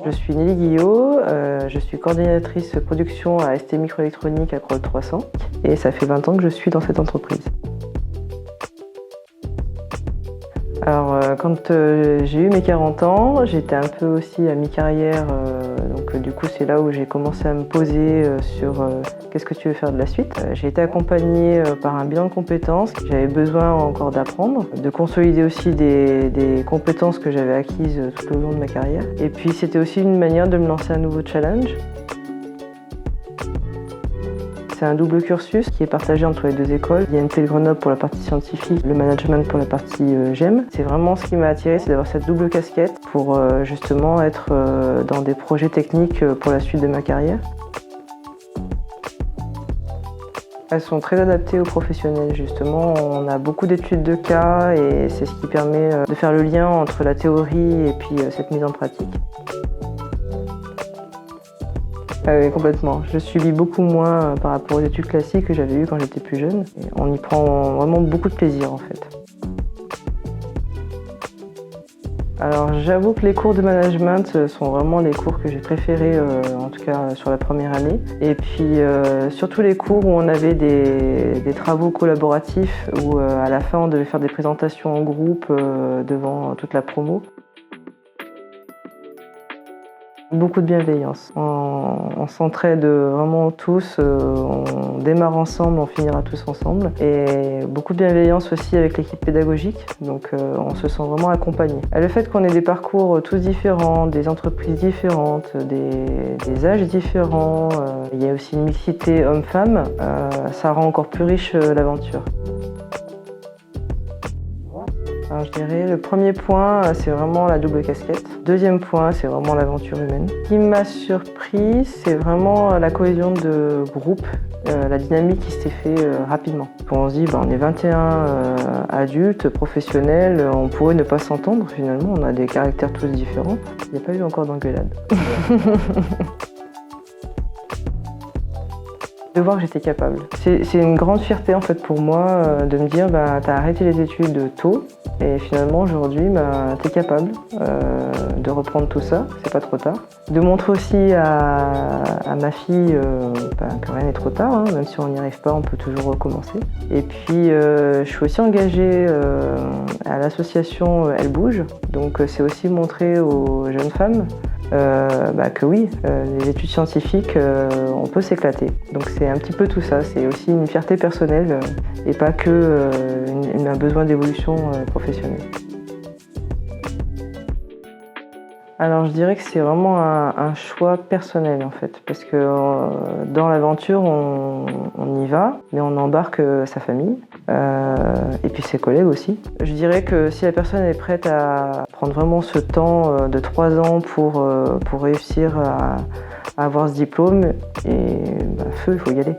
Je suis Nelly Guillot, je suis coordinatrice production à ST Microélectronique à Crolles 300 et ça fait 20 ans que je suis dans cette entreprise. Alors quand j'ai eu mes 40 ans, j'étais un peu aussi à mi-carrière, donc du coup c'est là où j'ai commencé à me poser sur qu'est-ce que tu veux faire de la suite. J'ai été accompagnée par un bilan de compétences, j'avais besoin encore d'apprendre, de consolider aussi des compétences que j'avais acquises tout au long de ma carrière. Et puis c'était aussi une manière de me lancer un nouveau challenge. C'est un double cursus qui est partagé entre les deux écoles. l'INT de Grenoble pour la partie scientifique, le management pour la partie GEM. C'est vraiment ce qui m'a attiré, c'est d'avoir cette double casquette pour justement être dans des projets techniques pour la suite de ma carrière. Elles sont très adaptées aux professionnels justement. On a beaucoup d'études de cas et c'est ce qui permet de faire le lien entre la théorie et puis cette mise en pratique. Oui, complètement. Je subis beaucoup moins par rapport aux études classiques que j'avais eues quand j'étais plus jeune. Et on y prend vraiment beaucoup de plaisir en fait. Alors j'avoue que les cours de management sont vraiment les cours que j'ai préférés, en tout cas sur la première année. Et puis surtout les cours où on avait des travaux collaboratifs, où à la fin on devait faire des présentations en groupe devant toute la promo. Beaucoup de bienveillance. On s'entraide vraiment tous, on démarre ensemble, on finira tous ensemble. Et beaucoup de bienveillance aussi avec l'équipe pédagogique, donc on se sent vraiment accompagné. Le fait qu'on ait des parcours tous différents, des entreprises différentes, des âges différents, il y a aussi une mixité homme-femme, ça rend encore plus riche l'aventure. Alors, je dirais le premier point, c'est vraiment la double casquette. Deuxième point, c'est vraiment l'aventure humaine. Ce qui m'a surpris, c'est vraiment la cohésion de groupe, la dynamique qui s'est fait rapidement. On se dit, on est 21 adultes, professionnels, on pourrait ne pas s'entendre finalement, on a des caractères tous différents. Il n'y a pas eu encore d'engueulade. De voir que j'étais capable. C'est une grande fierté en fait pour moi de me dire t'as arrêté les études tôt et finalement aujourd'hui t'es capable de reprendre tout ça, c'est pas trop tard. De montrer aussi à ma fille que rien n'est trop tard, hein, même si on n'y arrive pas, on peut toujours recommencer. Et puis je suis aussi engagée à l'association Elle Bouge, donc c'est aussi montrer aux jeunes femmes que oui, les études scientifiques, on peut s'éclater. Donc c'est un petit peu tout ça, c'est aussi une fierté personnelle et pas que un besoin d'évolution professionnelle. Alors je dirais que c'est vraiment un choix personnel en fait, parce que dans l'aventure on y va, mais on embarque sa famille et puis ses collègues aussi. Je dirais que si la personne est prête à prendre vraiment ce temps de 3 ans pour réussir à avoir ce diplôme, et feu, il faut y aller.